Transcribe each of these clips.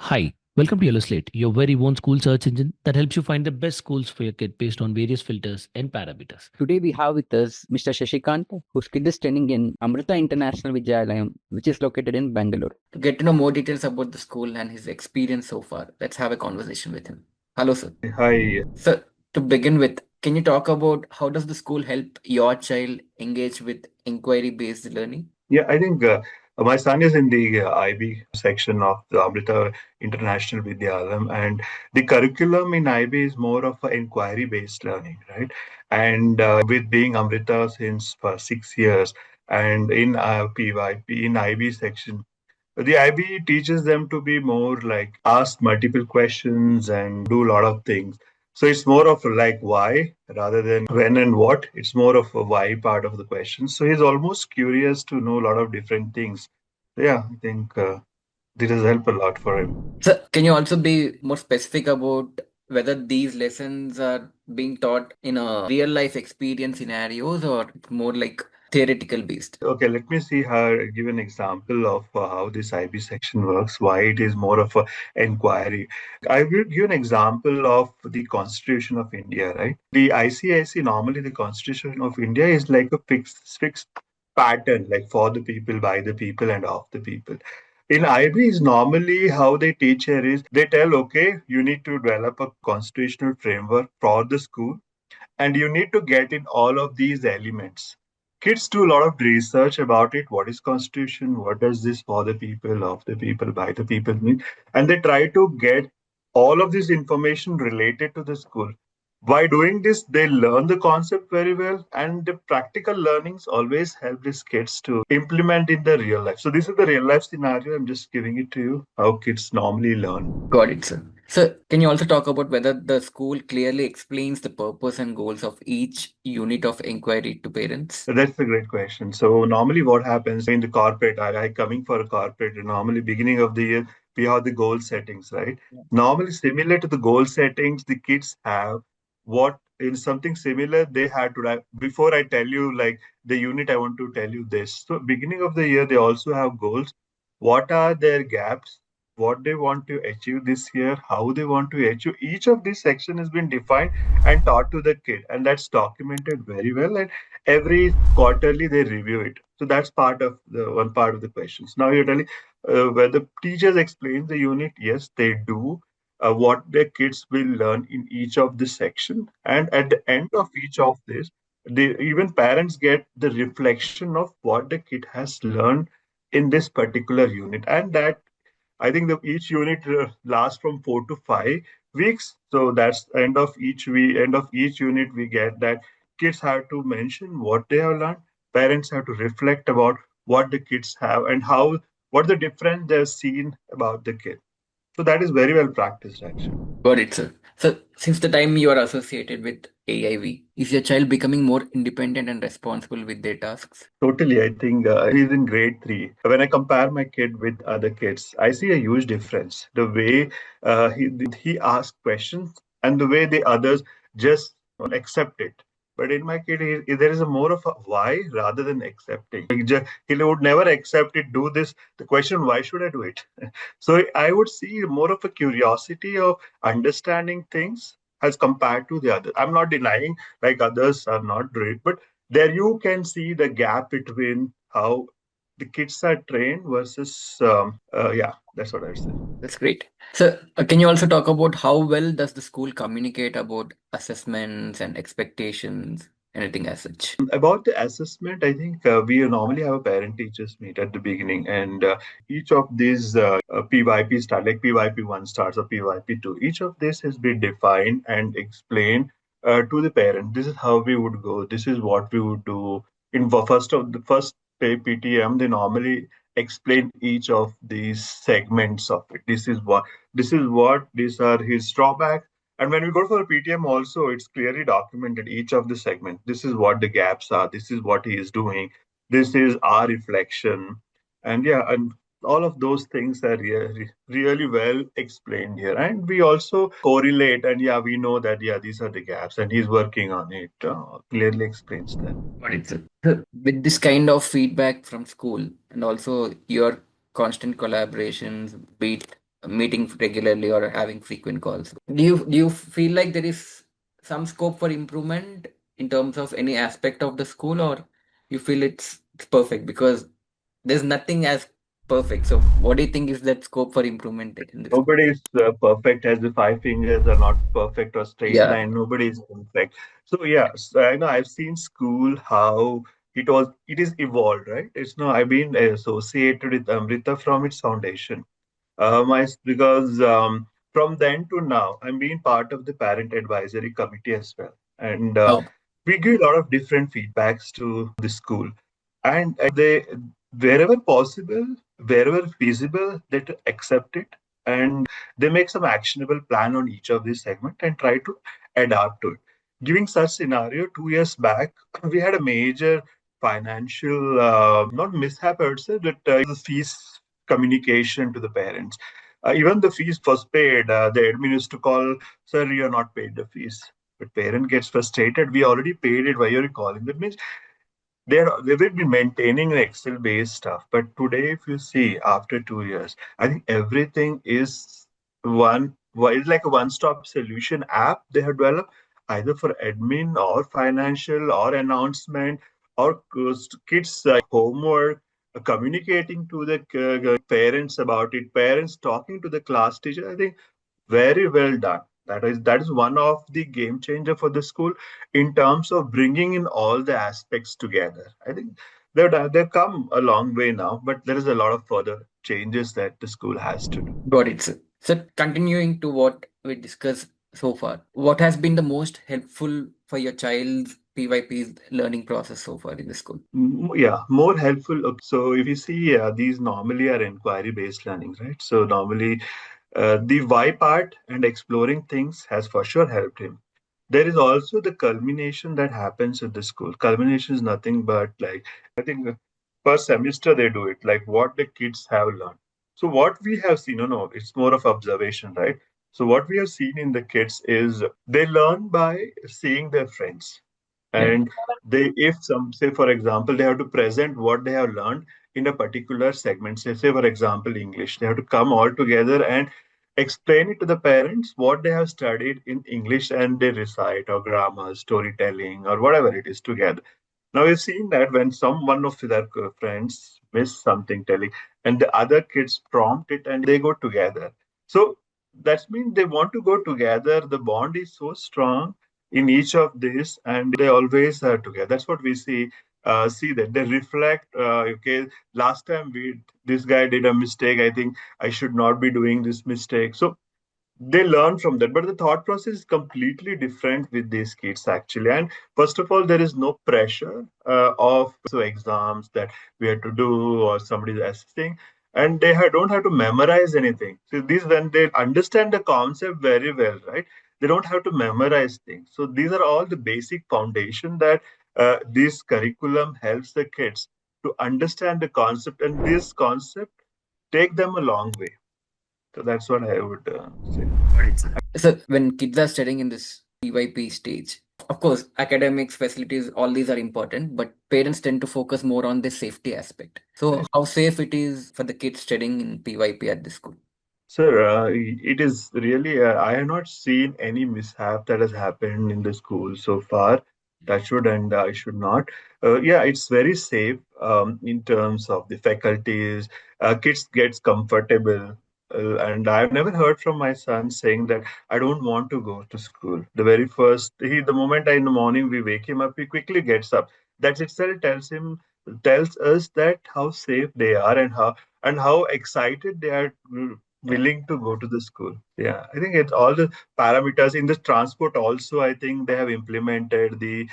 Hi, welcome to Slate, your very own school search engine that helps you find the best schools for your kid based on various filters and parameters. Today we have with us Mr. Sashikanth, whose kid is training in Amrita International Vidyalayam, which is located in Bengaluru. To get to know more details about the school and his experience so far, let's have a conversation with him. Hello, sir. Hi. Sir, to begin with, can you talk about how does the school help your child engage with inquiry-based learning? Yeah, I think my son is in the IB section of the Amrita International Vidyalayam, and the curriculum in IB is more of an inquiry-based learning, right? And with being Amrita since for 6 years, and in PYP, in IB section, the IB teaches them to be more like ask multiple questions and do a lot of things. So it's more of like why rather than when and what. It's more of a why part of the question. So he's almost curious to know a lot of different things. Yeah, I think this has helped a lot for him. Sir, can you also be more specific about whether these lessons are being taught in a real life experience scenarios or more like theoretical based? Okay, let me see how give an example of how this IB section works, why it is more of a inquiry. I will give an example of the Constitution of India, right? The ICIC, normally the Constitution of India is like a fixed pattern, like for the people, by the people, and of the people. In IB is normally how they teach here is they tell, okay, you need to develop a constitutional framework for the school and you need to get in all of these elements. Kids do a lot of research about it. What is constitution? What does this for the people, of the people, by the people mean? And they try to get all of this information related to the school. By doing this, they learn the concept very well, and the practical learnings always help these kids to implement in the real life. So this is the real life scenario. I'm just giving it to you how kids normally learn. Got it, sir. So, can you also talk about whether the school clearly explains the purpose and goals of each unit of inquiry to parents? So that's a great question. So normally what happens in the corporate, I coming for a corporate, normally beginning of the year, we have the goal settings, right? Yeah. Normally similar to the goal settings, the kids have what in something similar they had to have. Before I tell you like the unit, I want to tell you this. So beginning of the year, they also have goals. What are their gaps? What they want to achieve this year? How they want to achieve? Each of these section has been defined and taught to the kid, and that's documented very well. And every quarterly they review it. So that's part of the one part of the questions. Now you're telling whether teachers explain the unit. Yes, they do. What the kids will learn in each of the section, and at the end of each of this, even parents get the reflection of what the kid has learned in this particular unit, and that I think that each unit lasts from 4 to 5 weeks. So that's end of each unit we get that kids have to mention what they have learned. Parents have to reflect about what the kids have and how what the difference they've seen about the kid. So that is very well practiced actually. Got it, sir. So, since the time you are associated with AIV, is your child becoming more independent and responsible with their tasks? Totally, I think he's in grade three. When I compare my kid with other kids, I see a huge difference. The way he asks questions and the way the others just accept it. But in my kid, there is a more of a why rather than accepting. He would never accept it, do this. The question, why should I do it? So I would see more of a curiosity of understanding things as compared to the other. I'm not denying like others are not great, but there you can see the gap between how the kids are trained versus yeah, that's what I would say. That's great. So, can you also talk about how well does the school communicate about assessments and expectations, anything as such? About the assessment, I think we normally have a parent teachers meet at the beginning, and each of these PYP start like PYP 1 starts or PYP 2. Each of this has been defined and explained to the parent. This is how we would go. This is what we would do. In the first PTM, they normally explain each of these segments of it. These are his drawbacks. And when we go for the PTM also, it's clearly documented each of the segment. This is what the gaps are. This is what he is doing. This is our reflection. And yeah, and all of those things are really well explained here. And we also correlate and yeah, we know that yeah, these are the gaps and he's working on it. Clearly explains that. Got it, sir. So, with this kind of feedback from school and also your constant collaborations, be it meeting regularly or having frequent calls. Do you feel like there is some scope for improvement in terms of any aspect of the school, or you feel it's perfect? Because there's nothing as perfect. So what do you think is that scope for improvement in this? Nobody is perfect, as the five fingers are not perfect or straight Yeah. line. Nobody is perfect. So yeah, so I know I've seen school how it is evolved, right? It's no, I've been associated with Amrita from its foundation. Because from then to now, I'm being part of the parent advisory committee as well, and Oh, we give a lot of different feedbacks to the school, and they wherever possible, wherever feasible, they to accept it, and they make some actionable plan on each of these segment and try to adapt to it. Giving such scenario 2 years back, we had a major financial not mishap, I would say, but the fees communication to the parents. Even the fees was paid. The admin used to call, "Sir, you are not paid the fees." But parent gets frustrated. We already paid it. Why are you calling? That means they will be maintaining the Excel based stuff. But today, if you see after 2 years, I think everything is it's like a one stop solution app they have developed either for admin or financial or announcement or kids homework, communicating to the parents about it, parents talking to the class teacher. I think very well done. That is one of the game changer for the school in terms of bringing in all the aspects together. I think they've come a long way now, but there is a lot of further changes that the school has to do. got it, sir. So continuing to what we discussed so far, what has been the most helpful for your child's PYP's learning process so far in the school? Yeah, more helpful. Okay, so if you see, these normally are inquiry-based learning, right? So normally, the why part and exploring things has for sure helped him. There is also the culmination that happens at the school. Culmination is nothing but like I think per semester they do it, like what the kids have learned. So what we have seen, no, it's more of observation, right? So what we have seen in the kids is they learn by seeing their friends, Yeah. and they if some say for example they have to present what they have learned in a particular segment, say for example English, they have to come all together and explain it to the parents what they have studied in English, and they recite or grammar, storytelling, or whatever it is together. Now we've seen that when some one of their friends miss something telling, and the other kids prompt it, and they go together. So that means they want to go together. The bond is so strong in each of these, and they always are together. That's what we see. See that they reflect. Okay, last time we this guy did a mistake. I think I should not be doing this mistake. So they learn from that, but the thought process is completely different with these kids actually. And first of all, there is no pressure of so exams that we have to do or somebody's assisting, and don't have to memorize anything. So these, when they understand the concept very well, right, they don't have to memorize things. So these are all the basic foundation that this curriculum helps the kids to understand the concept, and this concept take them a long way. So that's what I would say. So when kids are studying in this PYP stage, of course, academics, facilities, all these are important, but parents tend to focus more on the safety aspect. So how safe it is for the kids studying in PYP at this school? Sir, it is really, I have not seen any mishap that has happened in the school so far. That should, and I should not. Yeah, it's very safe in terms of the faculties. Kids gets comfortable. And I've never heard from my son saying that I don't want to go to school. The moment in the morning we wake him up, he quickly gets up. That itself tells us that how safe they are, and how excited they are Yeah. willing to go to the school. Yeah, I think it's all the parameters in the transport. Also, I think they have implemented the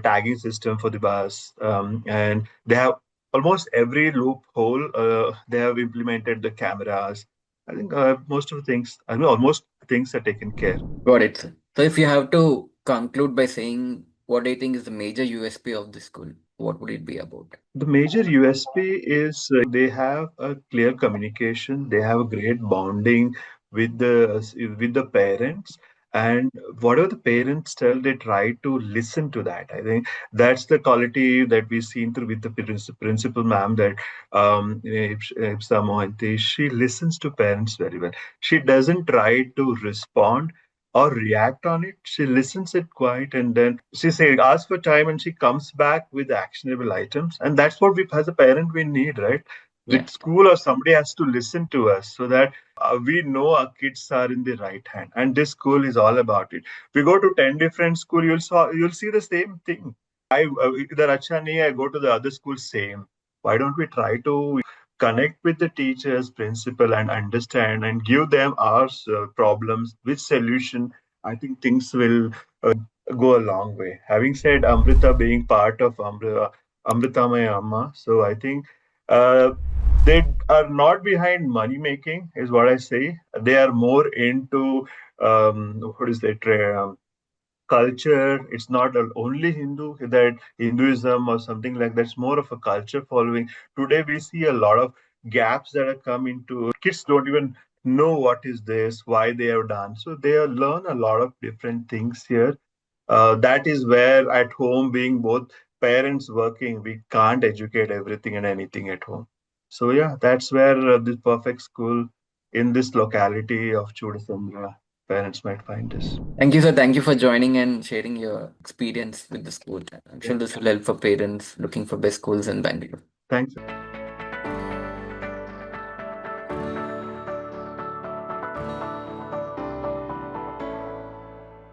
tagging system for the bus, and they have almost every loophole. They have implemented the cameras. I think most of the things, I mean, almost things are taken care. Got it, sir. So if you have to conclude by saying what do you think is the major USP of this school, what would it be about? The major USP is they have a clear communication. They have a great bonding with the parents, And whatever the parents tell, they try to listen to that. I think that's the quality that we've seen through with the principal ma'am, that Ipsa Mohanty, she listens to parents very well. She doesn't try to respond or react on it. She listens it quiet, and then she say ask for time, and she comes back with actionable items. And that's what we as a parent we need, right? Yeah. With school or somebody has to listen to us so that we know our kids are in the right hand. And this school is all about it. If you go to 10 different school, you'll see the same thing. I Either acha nahi hai, I go to the other school, same. Why don't we try to connect with the teachers, principal, and understand and give them our problems with solution? I think things will go a long way. Having said Amrita being part of Amrita my Amma, so I think uh, they are not behind money making, is what I say. They are more into what is that culture. It's not only Hindu, that Hinduism or something like that. It's more of a culture following. Today we see a lot of gaps that have come into kids don't even know what is this, why they have done. So they learn a lot of different things here. That is where at home, being both parents working, we can't educate everything and anything at home. So yeah, that's where this perfect school in this locality of Chudasandra, parents might find this. Thank you, sir. Thank you for joining and sharing your experience with the school. I'm Yeah. sure this will help for parents looking for best schools in Bangalore. Thanks.